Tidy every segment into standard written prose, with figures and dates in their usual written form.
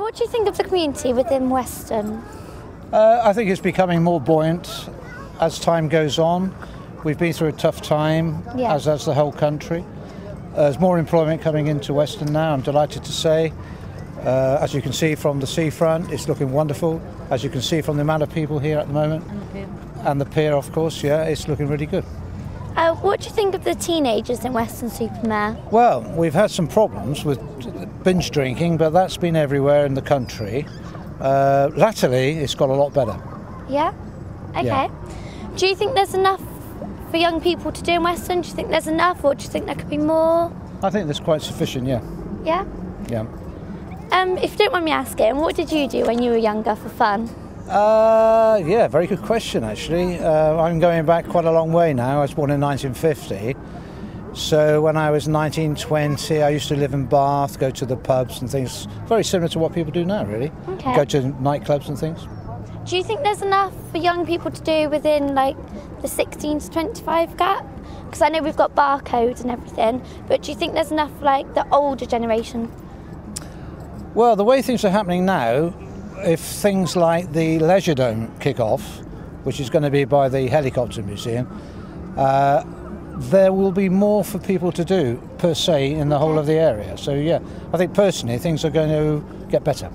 What do you think of the community within Weston? I think it's becoming more buoyant as time goes on. We've been through a tough time, as has the whole country. There's more employment coming into Weston now, I'm delighted to say. As you can see from the seafront, it's looking wonderful. As you can see from the amount of people here at the moment. And the pier, of course, it's looking really good. What do you think of the teenagers in Weston-super-Mare? Well, we've had some problems with binge drinking, but that's been everywhere in the country. Latterly, it's got a lot better. Yeah? Okay. Yeah. Do you think there's enough for young people to do in Weston? Do you think there's enough, or do you think there could be more? I think that's quite sufficient, yeah. Yeah? Yeah. If you don't mind me asking, what did you do when you were younger for fun? Yeah, very good question, actually. I'm going back quite a long way now. I was born in 1950. So when I was 19, 20, I used to live in Bath, go to the pubs and things. Very similar to what people do now, really. Okay. Go to nightclubs and things. Do you think there's enough for young people to do within, like, the 16 to 25 gap? Because I know we've got barcodes and everything, but do you think there's enough, like, the older generation? Well, the way things are happening now, if things like the Leisure Dome kick off, which is going to be by the Helicopter Museum, there will be more for people to do, per se, in the whole of the area. So, yeah, I think personally things are going to get better.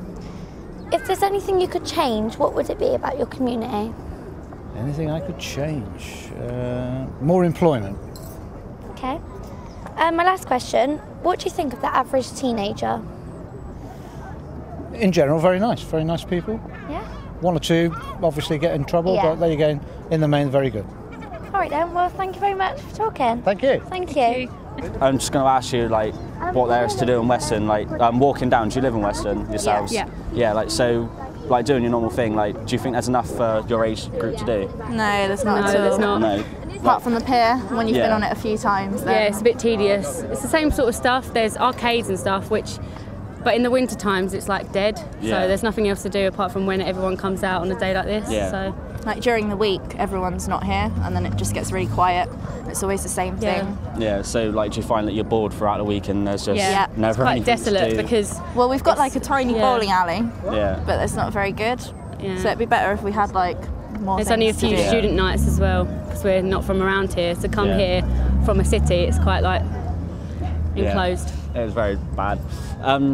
If there's anything you could change, what would it be about your community? Anything I could change? More employment. Okay. My last question, what do you think of the average teenager? In general, very nice people. Yeah. One or two obviously get in trouble, but there you go, in the main, very good. All right then, well, thank you very much for talking. Thank you. Thank you. I'm just going to ask you, like, what there is to do in Weston, like, walking down. Do you live in Weston yourselves? Yeah. Yeah, like, so, like, doing your normal thing, like, do you think there's enough for your age group to do? No, there's not at all. There's not. No. Apart from the pier, when you've Yeah. been on it a few times. Then. Yeah, it's a bit tedious. It's the same sort of stuff. There's arcades and stuff, but in the winter times it's like dead. Yeah. So there's nothing else to do apart from when everyone comes out on a day like this. Yeah. So Like during the week, everyone's not here, and then it just gets really quiet. It's always the same thing. Yeah, so, like, do you find that you're bored throughout the week and there's just Yeah. never quite anything desolate to do? because Well, we've got like a tiny bowling alley, Yeah. but it's not very good. yeah. So it'd be better if we had like more. There's only a things to few do. student nights as well because we're not from around here. So come Yeah. here from a city, it's quite like Yeah. enclosed. It was very bad.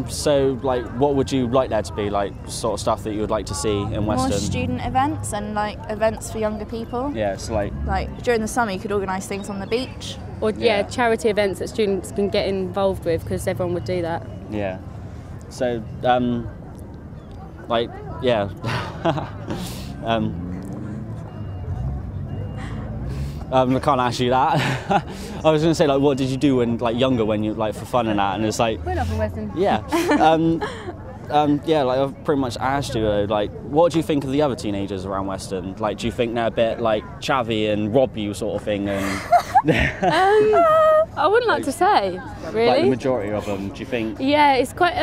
So, like, what would you like there to be, like, sort of stuff that you would like to see in More Weston? student events and like events for younger people. Yeah, so, like, Like during the summer, you could organise things on the beach. Or Yeah. charity events that students can get involved with because everyone would do that. yeah. So, like, yeah. I can't ask you that. I was going to say, like, what did you do when, like, younger, when you, like, for fun and that? And it's like, We're not from Weston. yeah. Yeah, like, I've pretty much asked you, like, what do you think of the other teenagers around Weston? Like, do you think they're a bit, like, chavvy and rob you sort of thing? And I wouldn't like to say, really. like, the majority of them, do you think? Yeah, it's quite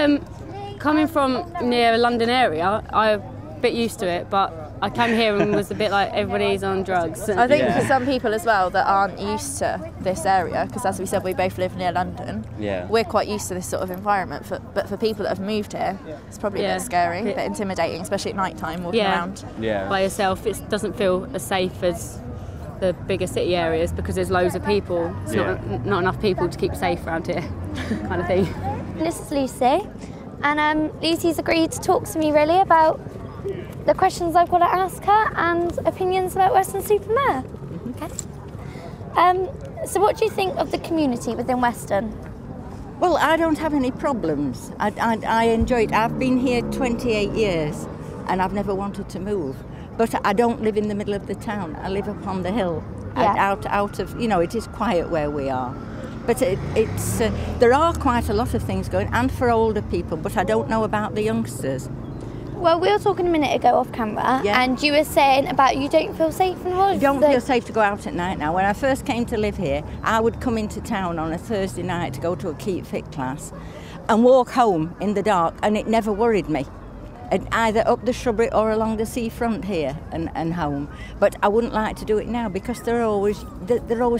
coming from near a London area. I'm a bit used to it, but I came here and was a bit like everybody's on drugs. I think Yeah. for some people as well that aren't used to this area, because as we said, we both live near London. Yeah. We're quite used to this sort of environment, but for people that have moved here, it's probably a Yeah. bit scary, a Bit- bit intimidating, especially at night time walking Yeah. around. Yeah. by yourself. It doesn't feel as safe as the bigger city areas because there's loads of people. It's not enough people to keep safe around here, kind of thing. This is Lucy, and Lucy's agreed to talk to me really about the questions I've got to ask her and opinions about Weston-super-Mare. Okay. So what do you think of the community within Weston? Well, I don't have any problems. I enjoy it. I've been here 28 years and I've never wanted to move. But I don't live in the middle of the town. I live up on the hill, out of, it is quiet where we are. But it's there are quite a lot of things going, and for older people, but I don't know about the youngsters. Well, we were talking a minute ago off camera, and you were saying about you don't feel safe in the I don't feel safe to go out at night now. When I first came to live here, I would come into town on a Thursday night to go to a Keep Fit class and walk home in the dark, and it never worried me. And either up the shrubbery or along the seafront here and home. But I wouldn't like to do it now because there always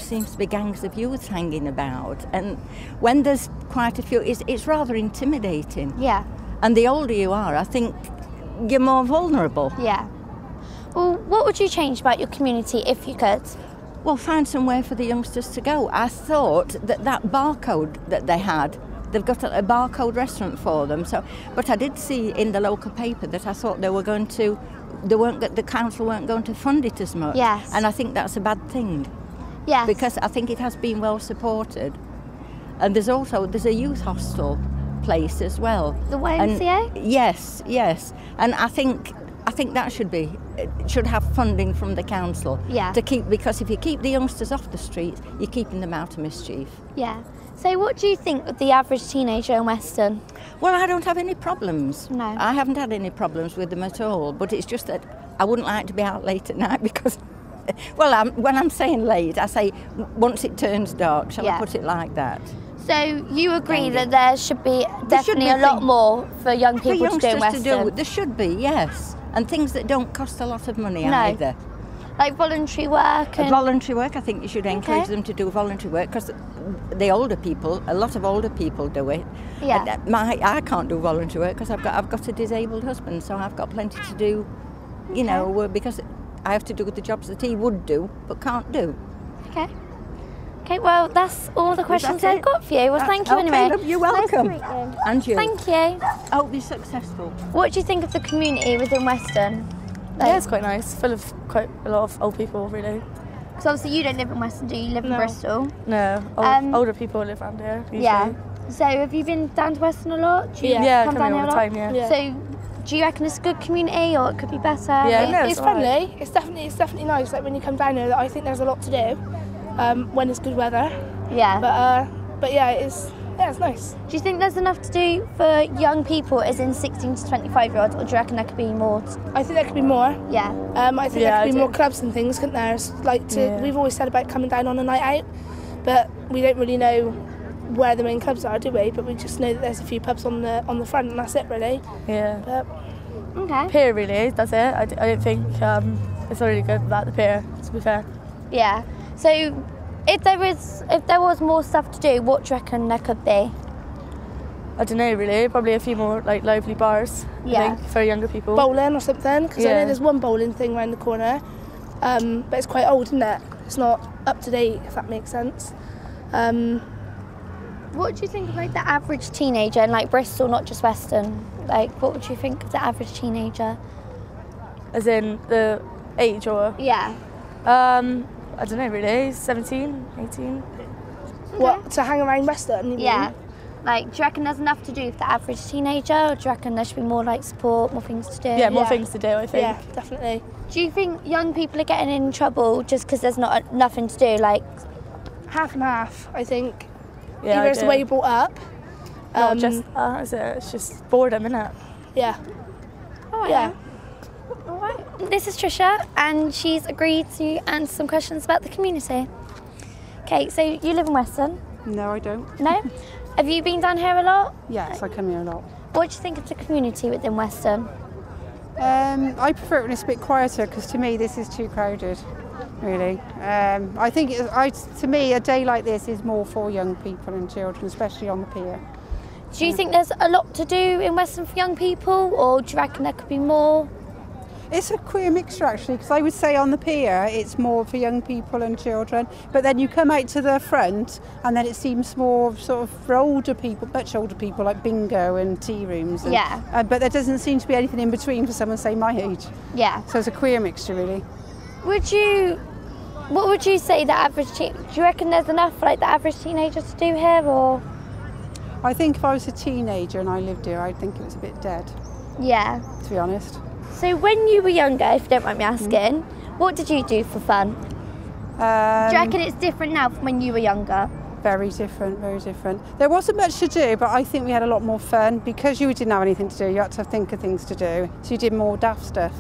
seems to be gangs of youths hanging about. And when there's quite a few, it's rather intimidating. Yeah. And the older you are, I think you're more vulnerable. Yeah. Well, what would you change about your community if you could? Well, find somewhere for the youngsters to go. I thought that barcode that they had, they've got a barcode restaurant for them. But I did see in the local paper that I thought the council weren't going to fund it as much. Yes. And I think that's a bad thing. Yes. Because I think it has been well supported. And there's a youth hostel place as well. The YMCA? Yes. And I think that should have funding from the council. Yeah. Because if you keep the youngsters off the street, you're keeping them out of mischief. Yeah. So what do you think of the average teenager in Weston? Well, I don't have any problems. No. I haven't had any problems with them at all, but it's just that I wouldn't like to be out late at night because, when I'm saying late, I say once it turns dark, shall I put it like that? So you agree that there should be definitely a lot more for young people to do in Weston? There should be, yes. And things that don't cost a lot of money either. Like voluntary work? Voluntary work, I think you should encourage them to do voluntary work because a lot of older people do it. Yeah. I can't do voluntary work because I've got a disabled husband, so I've got plenty to do, because I have to do the jobs that he would do but can't do. Okay, well, that's all the questions I've got for you. Well, thank you anyway. Love, you're welcome. Nice to meet you. And you. Thank you. I hope you're successful. What do you think of the community within Weston? Yeah, it's quite nice. Full of quite a lot of old people, really. Because obviously you don't live in Weston, do you? You live in Bristol. No, older people live around here, usually. Yeah. So have you been down to Weston a lot? Do you come down here here all the time, yeah. So do you reckon it's a good community or it could be better? Yeah, no, it's friendly. Right. It's definitely nice. Like when you come down here, I think there's a lot to do when it's good weather. Yeah. But yeah, it's nice. Do you think there's enough to do for young people, as in 16 to 25-year-olds, or do you reckon there could be more? I think there could be more. Yeah. I think there could be more clubs and things, couldn't there? We've always said about coming down on a night out, but we don't really know where the main clubs are, do we? But we just know that there's a few pubs on the front, and that's it, really. Yeah. But, okay. Pier, really, that's it. I don't think it's really good about the pier, to be fair. Yeah. So if there was more stuff to do, what do you reckon there could be? I don't know, really. Probably a few more lively bars. I think, for younger people. Bowling or something, because I know there's one bowling thing around the corner, but it's quite old, isn't it? It's not up to date, if that makes sense. What do you think of the average teenager in Bristol, not just Weston? What would you think of the average teenager? As in the age, or? Yeah. I don't know, really. 17, 18. What, to hang around Weston? Yeah. Do you reckon there's enough to do for the average teenager, or do you reckon there should be more support, more things to do? Yeah, more things to do, I think. Yeah, definitely. Do you think young people are getting in trouble just because there's nothing to do? Half and half, I think. Yeah, either it's the way you're brought up. Not just is it? It's just boredom, isn't it? Yeah. Oh, yeah. All right. This is Trisha, and she's agreed to answer some questions about the community. Okay, so you live in Weston? No, I don't. No? Have you been down here a lot? Yes, I come here a lot. What do you think of the community within Weston? I prefer it when it's a bit quieter because to me this is too crowded, really. I think to me a day like this is more for young people and children, especially on the pier. Do you think there's a lot to do in Weston for young people, or do you reckon there could be more? It's a queer mixture actually, because I would say on the pier it's more for young people and children, but then you come out to the front and then it seems more sort of for older people, much older people, like bingo and tea rooms. And, but there doesn't seem to be anything in between for someone, say, my age. Yeah. So it's a queer mixture really. What would you say the average do you reckon there's enough for the average teenager to do here, or? I think if I was a teenager and I lived here, I'd think it was a bit dead. Yeah. To be honest. So when you were younger, if you don't mind me asking, what did you do for fun? Do you reckon it's different now from when you were younger? Very different, very different. There wasn't much to do, but I think we had a lot more fun because you didn't have anything to do. You had to think of things to do, so you did more daft stuff.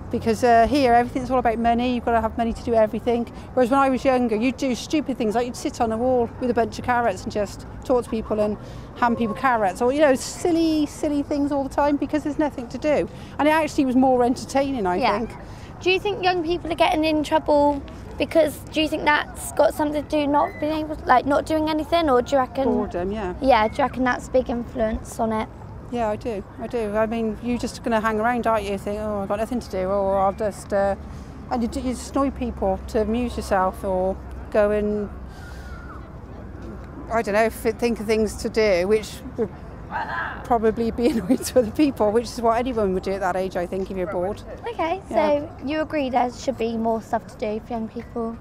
Because here, everything's all about money. You've got to have money to do everything. Whereas when I was younger, you'd do stupid things, like you'd sit on a wall with a bunch of carrots and just talk to people and hand people carrots, or silly things all the time because there's nothing to do. And it actually was more entertaining, I think. Do you think young people are getting in trouble because? Do you think that's got something to do not being able, not doing anything, or do you reckon boredom? Yeah. Yeah. Do you reckon that's a big influence on it? Yeah, I do. I mean, you're just going to hang around, aren't you? Think, oh, I've got nothing to do, or I'll just... and you just annoy people to amuse yourself, or go and, I don't know, think of things to do, which would probably be annoying to other people, which is what anyone would do at that age, I think, if you're bored. Okay, so you agree there should be more stuff to do for young people?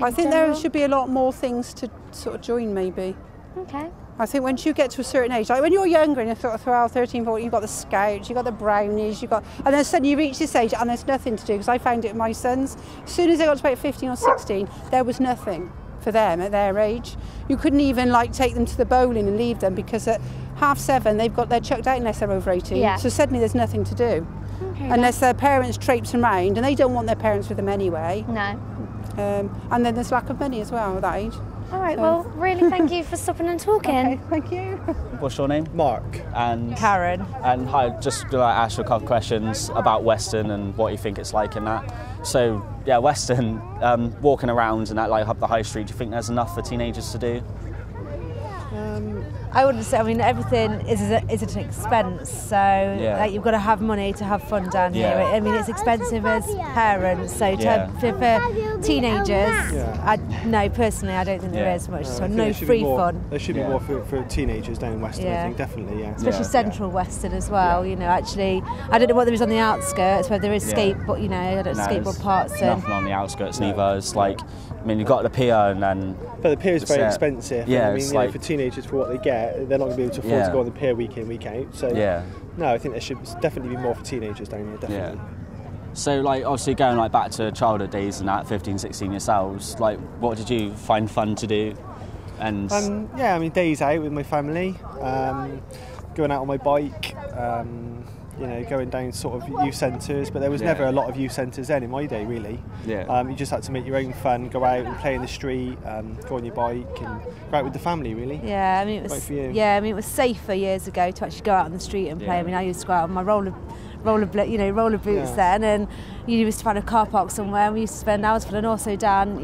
I think there should be a lot more things to sort of join, maybe. Okay. I think once you get to a certain age, like when you're younger and you're sort of 12, 13, 14, you've got the scouts, you've got the brownies, and then suddenly you reach this age and there's nothing to do, because I found it with my sons. As soon as they got to about 15 or 16, there was nothing for them at their age. You couldn't even like take them to the bowling and leave them, because at 7:30 they're chucked out unless they're over 18. Yeah. So suddenly there's nothing to do. Okay, unless their parents traipsing around, and they don't want their parents with them anyway. No. And then there's lack of money as well at that age. All right, well, really thank you for stopping and talking. Okay, thank you. What's your name? Mark. And Karen. And hi, just to ask you a couple of questions about Weston and what you think it's like in that. So, yeah, Weston, walking around and at like up the high street, do you think there's enough for teenagers to do? I wouldn't say. I mean, everything is an expense. So like, you've got to have money to have fun down here. I mean, it's expensive as parents. So for teenagers, no, personally, I don't think there is much. So no free fun. There should be more for teenagers down in Weston. I think definitely, especially central Weston as well. You know, actually, I don't know what there is on the outskirts. Whether there is skateboard, you know, I don't know, skateboard parks. Nothing on the outskirts neither. It's like, I mean, you've got the pier and then. But the pier is very expensive. Yeah, I mean, you know, for teenagers, for what they get, they're not going to be able to afford to go on the pier week in, week out. So no, I think there should definitely be more for teenagers down here. Definitely. Yeah. So, like, obviously going like back to childhood days and that, 15, 16 yourselves, like, what did you find fun to do? And I mean, days out with my family, going out on my bike. You know, going down sort of youth centres, but there was never a lot of youth centres then in my day, really. You just had to make your own fun, go out and play in the street, go on your bike and go out with the family, really. Yeah, I mean, it was. Right for you. Yeah, I mean, it was safer years ago to actually go out on the street and play. I mean, I used to go out on my roller boots then, and you used to find a car park somewhere, and we used to spend hours fun, and also down,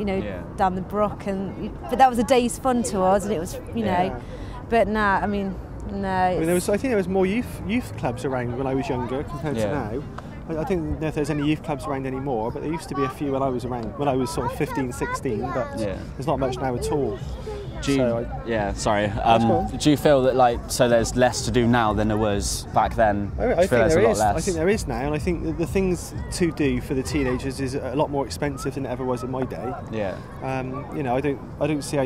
down the brook, but that was a day's fun to us, and it was, you know, but now, I mean. No, I mean, I think there was more youth clubs around when I was younger compared to now. I don't know if there's any youth clubs around anymore, but there used to be a few when I was around, when I was sort of 15, 16, but there's not much now at all. Do you feel that so there's less to do now than there was back then? I think there is. I think there is now, and I think that the things to do for the teenagers is a lot more expensive than it ever was in my day. Yeah. I don't see how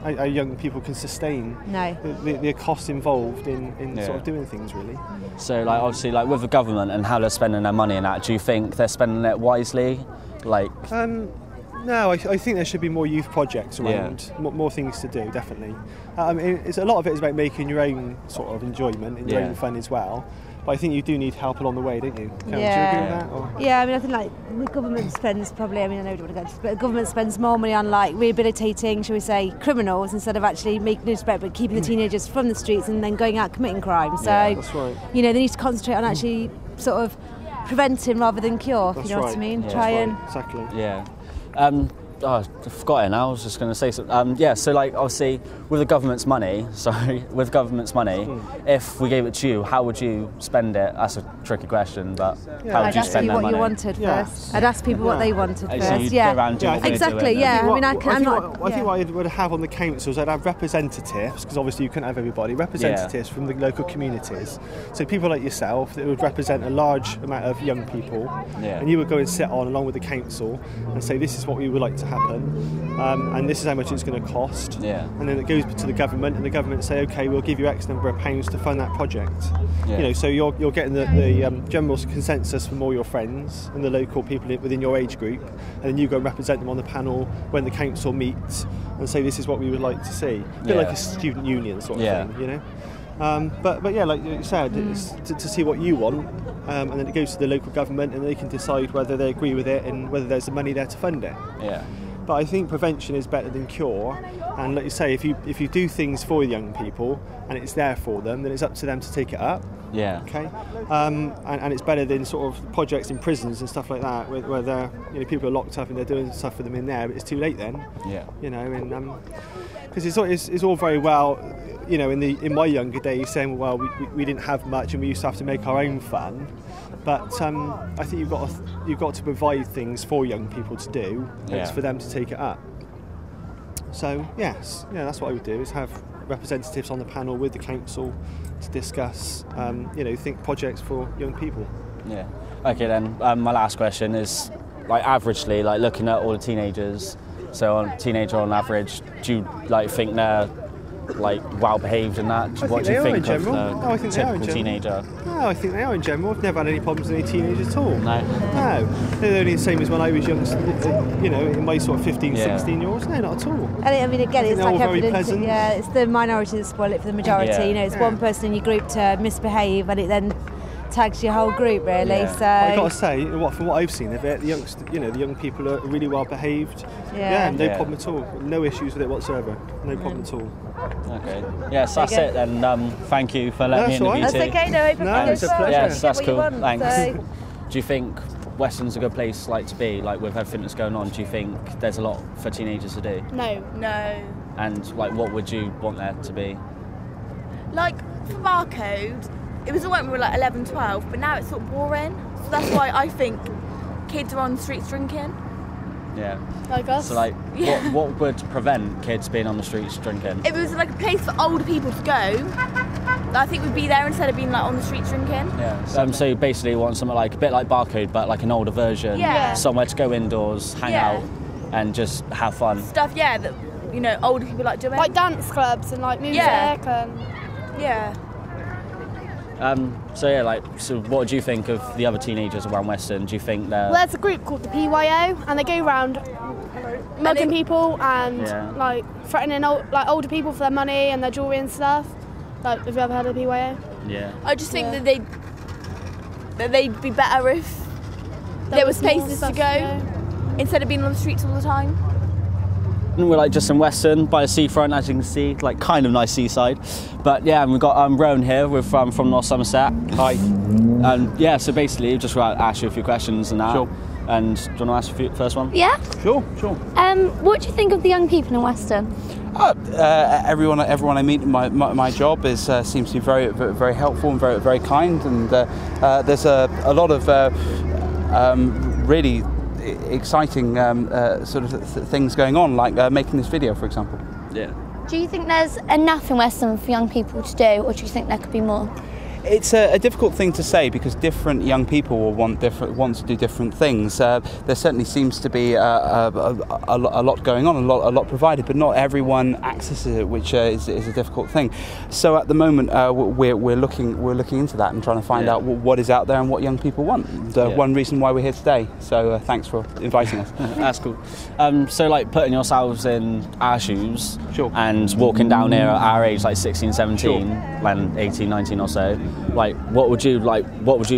how young people can sustain the costs involved in sort of doing things, really. So obviously with the government and how they're spending their money and that, do you think they're spending it wisely? No, I think there should be more youth projects around, more things to do, definitely. I mean, a lot of it is about making your own sort of enjoyment and your own fun as well. But I think you do need help along the way, don't you? Do you agree with that? Or? Yeah, I mean, I think the government spends probably, I mean, I know we don't want to go into this, but the government spends more money on rehabilitating, shall we say, criminals instead of actually making it better, but keeping the teenagers from the streets and then going out committing crime. So, that's right. You know, they need to concentrate on actually sort of preventing rather than cure, that's if you know what I mean. Exactly. Yeah. I forgot it now. I was just going to say something. So obviously with the government's money, if we gave it to you, how would you spend it? That's a tricky question, but how would you spend that money? I'd ask you what you wanted first. I'd ask people what they wanted first. So you'd go around exactly. Yeah. I think what I would have on the councils, I'd have representatives, because obviously you couldn't have everybody. Representatives from the local communities. So people like yourself that would represent a large amount of young people, and you would go and sit on along with the council and say, this is what we would like to happen, and this is how much it's going to cost. And then it goes to the government, and the government say, okay, we'll give you X number of pounds to fund that project. You know, so you're getting the general consensus from all your friends and the local people within your age group, and then you go and represent them on the panel when the council meets and say, this is what we would like to see. A bit like a student union sort of thing, you know. But yeah, like you said, it's to see what you want, and then it goes to the local government, and they can decide whether they agree with it and whether there's the money there to fund it. But I think prevention is better than cure, and like you say, if you do things for young people and it's there for them, then it's up to them to take it up. Okay. And it's better than sort of projects in prisons and stuff like that, where they're, people are locked up and they're doing stuff for them in there, but it's too late then. You know, and because it's all very well, you know, in my younger days, saying, well, we didn't have much and we used to have to make our own fun. But I think you've got to provide things for young people to do, and it's for them to take it up. So yes, that's what I would do, is have representatives on the panel with the council to discuss, think projects for young people. Yeah. Okay then, my last question is, like, averagely, like looking at all the teenagers, so on teenager on average, do you like think they're like well behaved in that? What do you think of the typical teenager? No, I think they are in general. I've never had any problems with any teenagers at all. No. They're only the same as when I was young, in my sort of 15, 16-year-olds. No, not at all. I mean, again, it's like evidence. Yeah, it's the minority that spoil it for the majority. Yeah. It's one person in your group to misbehave, and it then tags your whole group, really. Yeah. So I've got to say, from what I've seen of it, the young people are really well behaved. No problem at all. No issues with it whatsoever. No problem at all. Okay. Yes, that's it then. Thank you for letting me interview. That's okay. No, it's a pleasure. Yes, that's cool. Thanks. Do you think Weston's a good place to be, like with everything that's going on? Do you think there's a lot for teenagers to do? No. And like, what would you want there to be? Like for Barcode, it was all right when we were like 11, 12, but now it's sort of boring. So that's why I think kids are on the streets drinking. Yeah. Like us. So like, what would prevent kids being on the streets drinking? If it was like a place for older people to go, I think we'd be there instead of being like on the streets drinking. Yeah. So you basically want something like a bit like Barcode, but like an older version. Yeah. Somewhere to go indoors, hang out, and just have fun. Stuff, that older people like doing. Like dance clubs and like music and. Yeah. So what do you think of the other teenagers around Weston? Do you think they're... Well, there's a group called the PYO, and they go around mugging people and like threatening older people for their money and their jewellery and stuff. Like, have you ever heard of the PYO? Yeah. I just think that they'd be better if there was places to go instead of being on the streets all the time. We're like just in Weston by the seafront, as you can see, like kind of nice seaside. But yeah, and we've got Rowan here from North Somerset. Hi. So basically, just want to ask you a few questions and that. Sure. And do you want to ask the first one? Yeah. Sure. What do you think of the young people in Weston? Everyone I meet in my job seems to be very, very helpful and very, very kind. And there's a lot of really exciting sort of things going on, like making this video, for example. Yeah. Do you think there's enough in Weston for young people to do, or do you think there could be more? It's a difficult thing to say because different young people will want to do different things. There certainly seems to be a lot going on, a lot provided, but not everyone accesses it, which is a difficult thing. So at the moment, we're looking into that and trying to find out what is out there and what young people want. One reason why we're here today. So thanks for inviting us. That's cool. So like putting yourselves in our shoes, sure, and walking down here at our age, like 16, 17, sure, when 18, 19 or so. Like, what would you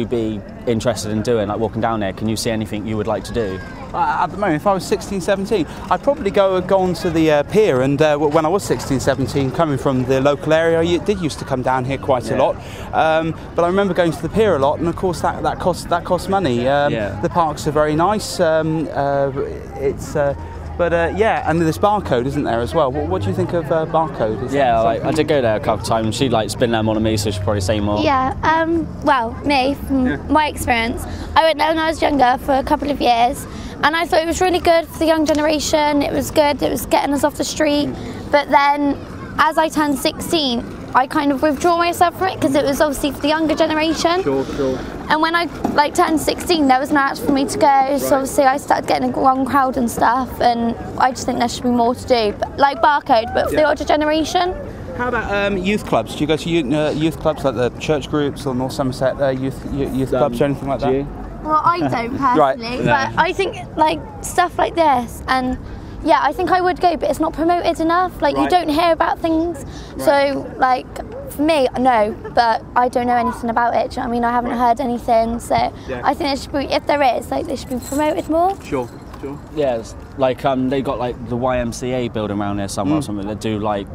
be interested in doing, like walking down there? Can you see anything you would like to do? At the moment, if I was 16, 17, I'd probably go onto the pier. And when I was 16, 17, coming from the local area, I used to come down here quite a lot. But I remember going to the pier a lot, and of course that costs money. The parks are very nice. And there's Barcode, isn't there, as well? What do you think of Barcode? I did go there a couple of times. She'd been there more than me, so she'd probably say more. Yeah, from my experience, I went there when I was younger for a couple of years, and I thought it was really good for the young generation. It was good, it was getting us off the street. But then, as I turned 16, I kind of withdraw myself from it because it was obviously for the younger generation. Sure. And when I turned 16, there was no action for me to go. So obviously I started getting a wrong crowd and stuff. And I just think there should be more to do, like Barcode, but for the older generation. How about youth clubs? Do you go to youth clubs like the church groups or North Somerset youth clubs or anything like that? Well, I don't personally, but I think like stuff like this and. Yeah, I think I would go, but it's not promoted enough. Like, you don't hear about things. So, like, for me, no, but I don't know anything about it. Do you know what I mean? I haven't heard anything. So, I think there should be, if there is, like, they should be promoted more. Sure. Yeah, it's like, they got, like, the YMCA building around there somewhere or something that do, like,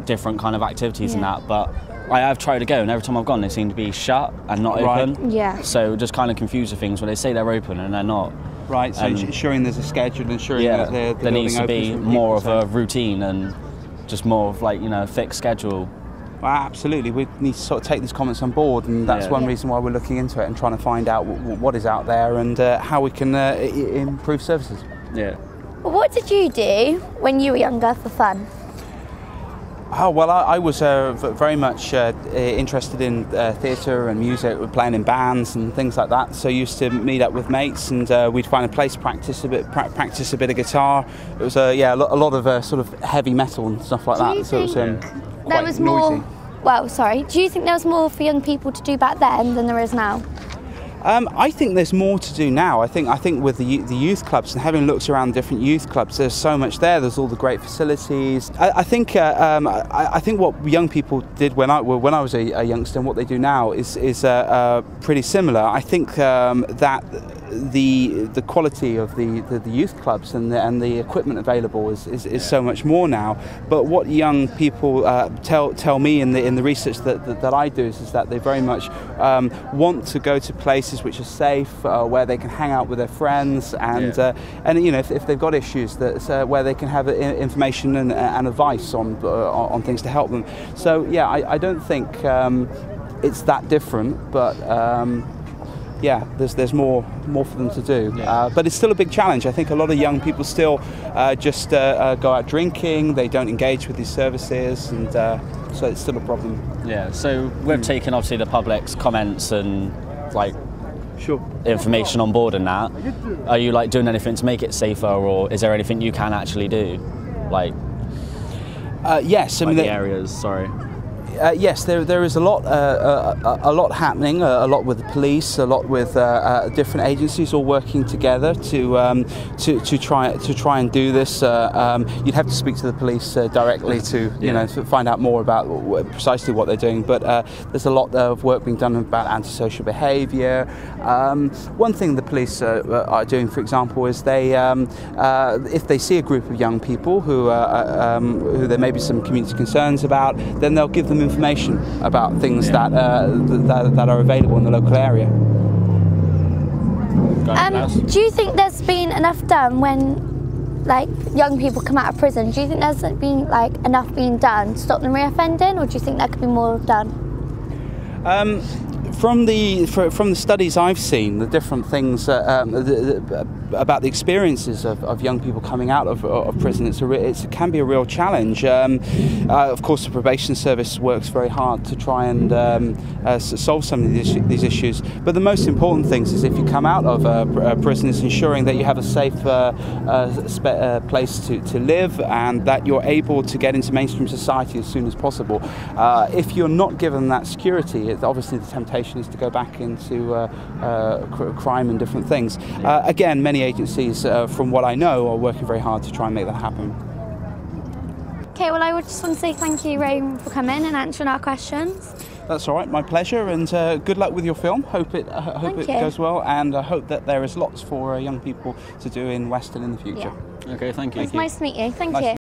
different kind of activities and that. But I have tried to go, and every time I've gone, they seem to be shut and not open. Yeah. So, it just kind of confuses things when they say they're open and they're not. Right, so ensuring there's a schedule, ensuring that there needs to be more of a routine and just more of a fixed schedule. Well, absolutely. We need to sort of take these comments on board, and that's one reason why we're looking into it and trying to find out what is out there and how we can improve services. Yeah. What did you do when you were younger for fun? Oh, well, I was very much interested in theatre and music, playing in bands and things like that. So I used to meet up with mates, and we'd find a place to practice a bit of guitar. It was a lot of sort of heavy metal and stuff like that. So it was there was noisy. Do you think there was more for young people to do back then than there is now? I think there's more to do now. I think with the youth clubs and having looked around different youth clubs, there's so much there. There's all the great facilities. I think what young people did when I was a youngster and what they do now is pretty similar. I think that the quality of the youth clubs and the equipment available is so much more now. But what young people tell me in the research that I do is that they very much want to go to places which are safe, where they can hang out with their friends, and if they've got issues, that where they can have information and advice on things to help them. So I don't think it's that different, but there's more for them to do. But it's still a big challenge. I think a lot of young people still just go out drinking. They don't engage with these services, and so it's still a problem. Yeah. So we've taken obviously the public's comments and information on board and that. Are you doing anything to make it safer, or is there anything you can actually do? Yes, I mean the areas. Sorry. Yes, there is a lot happening. A lot with the police, a lot with different agencies all working together to try and do this. You'd have to speak to the police directly to find out more about precisely what they're doing. But there's a lot of work being done about antisocial behaviour. One thing the police are doing, for example, is they if they see a group of young people who there may be some community concerns about, then they'll give them information about things that are available in the local area. Do you think there's been enough done when young people come out of prison? Do you think there's been enough being done to stop them reoffending, or do you think there could be more done? From the studies I've seen, the different things about the experiences of young people coming out of prison, it can be a real challenge. Of course, the probation service works very hard to try and solve some of these issues. But the most important things is if you come out of prison, is ensuring that you have a safe place to live, and that you're able to get into mainstream society as soon as possible. If you're not given that security, obviously the temptation is to go back into crime and different things. Again, many agencies, from what I know, are working very hard to try and make that happen. Okay, well, I would just want to say thank you, Ray, for coming and answering our questions. That's all right, my pleasure, and good luck with your film. Hope it goes well, and I hope that there is lots for young people to do in Weston in the future. Okay, thank you. It's nice to meet you. Thank you.